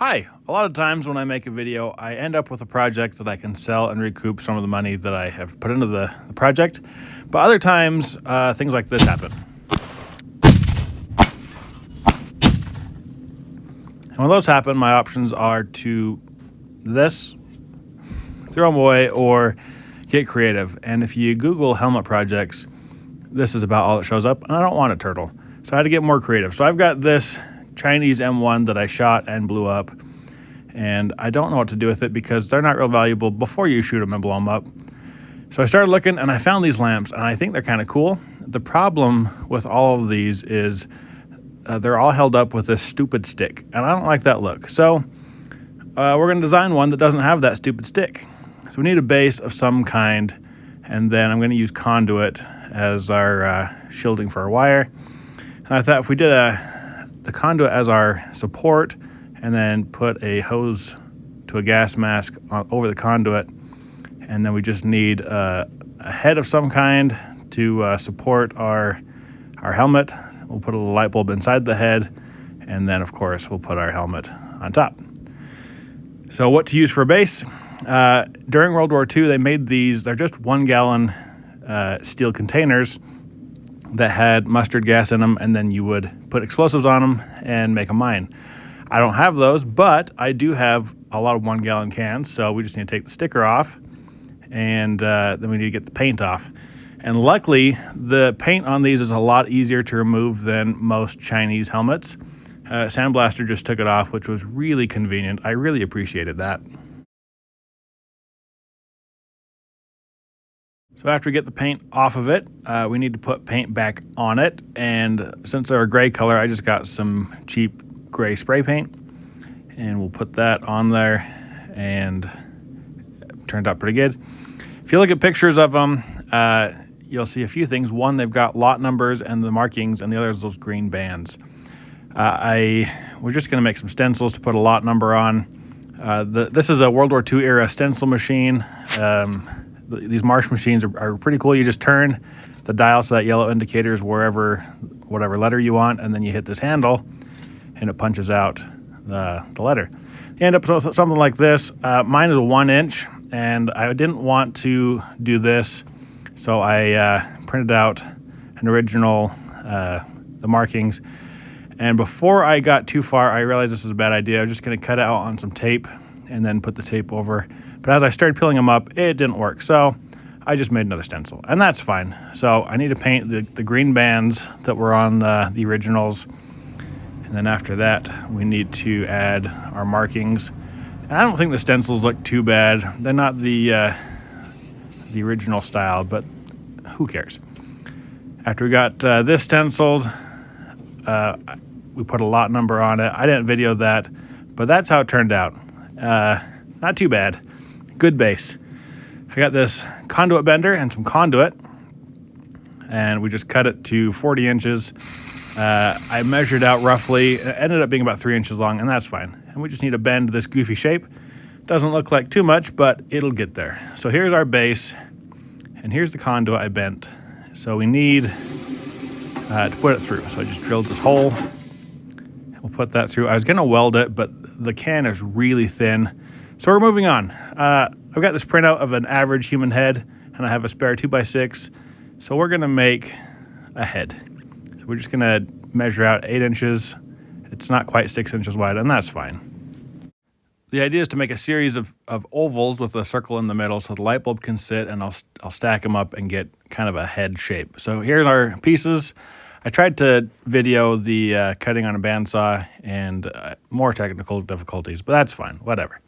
Hi. A lot of times when I make a video, I end up with a project that I can sell and recoup some of the money that I have put into the project. But other times, things like this happen. And when those happen, my options are to throw them away, or get creative. And if you Google helmet projects, this is about all that shows up, and I don't want a turtle. So I had to get more creative. So I've got this Chinese M1 that I shot and blew up, and I don't know what to do with it because they're not real valuable before you shoot them and blow them up. So I started looking, and I found these lamps, and I think they're kind of cool. The problem with all of these is they're all held up with this stupid stick, and I don't like that look. So we're going to design one that doesn't have that stupid stick. So we need a base of some kind, and then I'm going to use conduit as our shielding for our wire. And I thought if we did the conduit as our support, and then put a hose to a gas mask over the conduit, and then we just need a head of some kind to support our helmet. We'll put a little light bulb inside the head, and then of course we'll put our helmet on top. So what to use for a base? During World War II, they made these. They're just 1 gallon steel containers that had mustard gas in them, and then you would put explosives on them and make a mine. I don't have those, but I do have a lot of 1 gallon cans, so we just need to take the sticker off, and then we need to get the paint off. And luckily, the paint on these is a lot easier to remove than most Chinese helmets. Sandblaster just took it off, which was really convenient. I really appreciated that. So after we get the paint off of it, we need to put paint back on it. And since they're a gray color, I just got some cheap gray spray paint, and we'll put that on there, and it turned out pretty good. If you look at pictures of them, you'll see a few things. One, they've got lot numbers and the markings, and the other is those green bands. We're just going to make some stencils to put a lot number on. This is a World War II era stencil machine. These Marsh machines are pretty cool. You just turn the dial so that yellow indicator is whatever letter you want, and then you hit this handle, and it punches out the letter. You end up with something like this. Mine is a 1 inch, and I didn't want to do this, so I printed out an original, the markings. And before I got too far, I realized this was a bad idea. I was just going to cut it out on some tape and then put the tape over. But as I started peeling them up, it didn't work. So I just made another stencil, and that's fine. So I need to paint the green bands that were on the originals. And then after that, we need to add our markings. And I don't think the stencils look too bad. They're not the original style, but who cares? After we got this stenciled, we put a lot number on it. I didn't video that, but that's how it turned out. Not too bad. Good base. I got this conduit bender and some conduit, and we just cut it to 40 inches. I measured out roughly. It ended up being about 3 inches long, and that's fine. And we just need to bend this goofy shape. Doesn't look like too much, but it'll get there. So here's our base, and here's the conduit I bent. So we need to put it through. So I just drilled this hole. We'll put that through. I was going to weld it, but the can is really thin. So we're moving on. I've got this printout of an average human head, and I have a spare 2x6. So we're going to make a head. So we're just going to measure out 8 inches. It's not quite 6 inches wide, and that's fine. The idea is to make a series of ovals with a circle in the middle so the light bulb can sit, and I'll stack them up and get kind of a head shape. So here's our pieces. I tried to video the cutting on a bandsaw and more technical difficulties, but that's fine, whatever.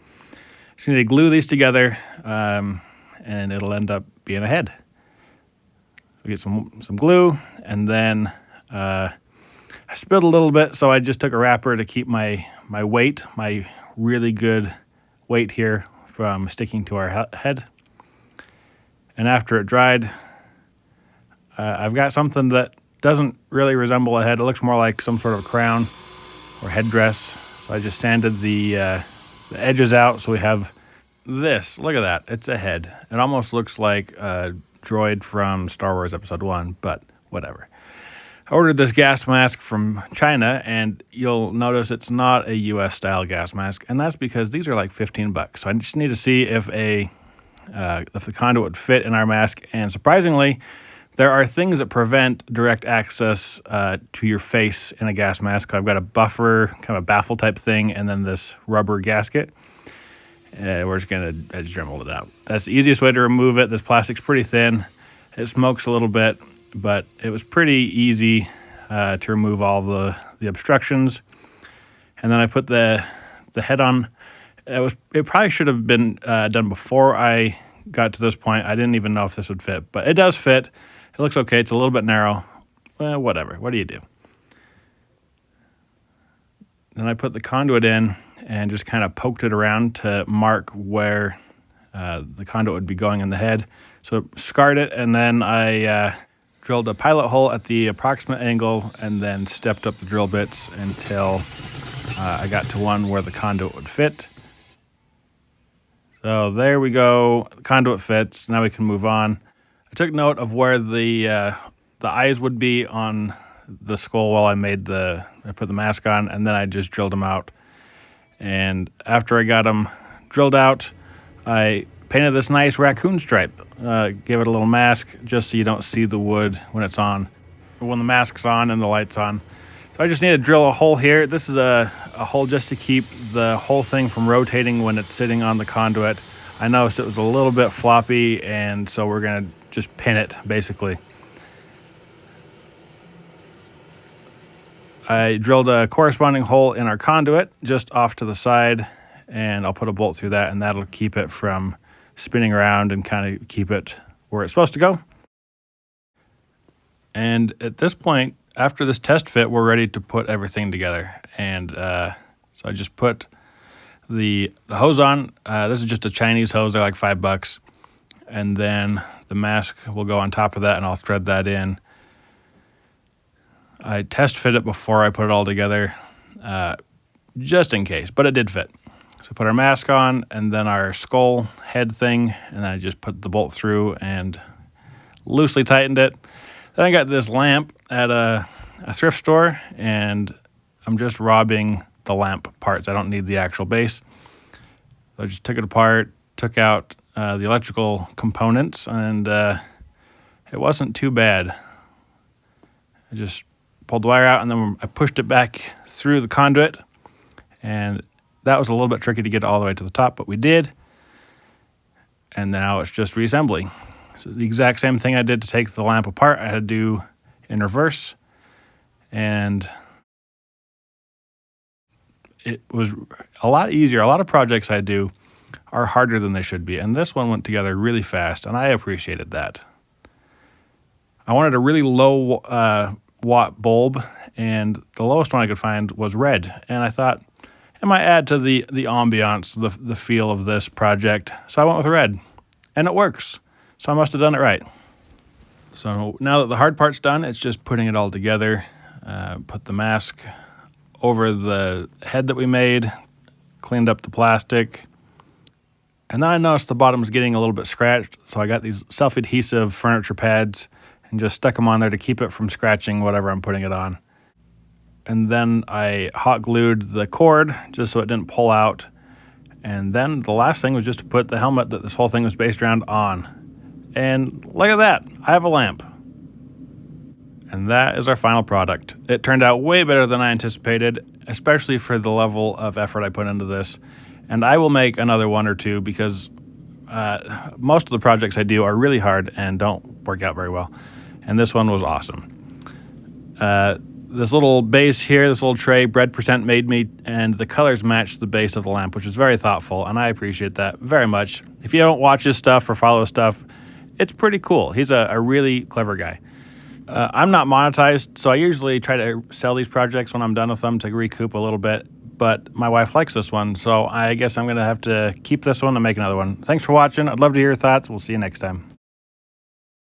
Just need to glue these together, and it'll end up being a head. We get some glue, and then I spilled a little bit, so I just took a wrapper to keep my weight, my really good weight here, from sticking to our head. And after it dried, I've got something that doesn't really resemble a head. It looks more like some sort of crown or headdress. So I just sanded the edges out, so we have this. Look at that. It's a head. It almost looks like a droid from Star Wars Episode 1, but whatever. I ordered this gas mask from China, and you'll notice it's not a US style gas mask, and that's because these are like 15 bucks. So I just need to see if the conduit would fit in our mask, and surprisingly, there are things that prevent direct access to your face in a gas mask. I've got a buffer, kind of a baffle type thing, and then this rubber gasket. We're just gonna dremel it out. That's the easiest way to remove it. This plastic's pretty thin. It smokes a little bit, but it was pretty easy to remove all the obstructions. And then I put the head on. It probably should have been done before I got to this point. I didn't even know if this would fit, but it does fit. It looks okay. It's a little bit narrow. Well, whatever. What do you do? Then I put the conduit in and just kind of poked it around to mark where the conduit would be going in the head. So scarred it, and then I drilled a pilot hole at the approximate angle and then stepped up the drill bits until I got to one where the conduit would fit. So there we go. The conduit fits. Now we can move on. I took note of where the eyes would be on the skull while I put the mask on, and then I just drilled them out. And after I got them drilled out, I painted this nice raccoon stripe. Gave it a little mask just so you don't see the wood when it's on, when the mask's on and the light's on. So I just need to drill a hole here. This is a hole just to keep the whole thing from rotating when it's sitting on the conduit. I noticed it was a little bit floppy, and so we're gonna just pin it basically. I drilled a corresponding hole in our conduit just off to the side, and I'll put a bolt through that, and that'll keep it from spinning around and kind of keep it where it's supposed to go. And at this point, after this test fit, we're ready to put everything together. And so I just put the hose on. This is just a Chinese hose. They're like $5. And then the mask will go on top of that, and I'll thread that in. I test fit it before I put it all together, just in case, but it did fit. So put our mask on, and then our skull head thing, and then I just put the bolt through and loosely tightened it. Then I got this lamp at a thrift store, and I'm just robbing the lamp parts. I don't need the actual base. So I just took it apart, took out the electrical components, and it wasn't too bad. I just pulled the wire out, and then I pushed it back through the conduit, and that was a little bit tricky to get all the way to the top, but we did. And now it's just reassembly. So the exact same thing I did to take the lamp apart, I had to do in reverse. And it was a lot easier. A lot of projects I do are harder than they should be. And this one went together really fast, and I appreciated that. I wanted a really low watt bulb, and the lowest one I could find was red. And I thought, it might add to the ambiance, the feel of this project. So I went with red, and it works. So I must have done it right. So now that the hard part's done, it's just putting it all together. Put the mask over the head that we made, cleaned up the plastic. And then I noticed the bottom was getting a little bit scratched, so I got these self-adhesive furniture pads and just stuck them on there to keep it from scratching whatever I'm putting it on. And then I hot glued the cord just so it didn't pull out. And then the last thing was just to put the helmet that this whole thing was based around on. And look at that, I have a lamp. And that is our final product. It turned out way better than I anticipated, especially for the level of effort I put into this. And I will make another one or two because most of the projects I do are really hard and don't work out very well. And this one was awesome. This little base here, this little tray, Bread Percent made me, and the colors match the base of the lamp, which is very thoughtful, and I appreciate that very much. If you don't watch his stuff or follow his stuff, it's pretty cool. He's a really clever guy. I'm not monetized, so I usually try to sell these projects when I'm done with them to recoup a little bit, but my wife likes this one, so I guess I'm going to have to keep this one and make another one. Thanks for watching. I'd love to hear your thoughts. We'll see you next time.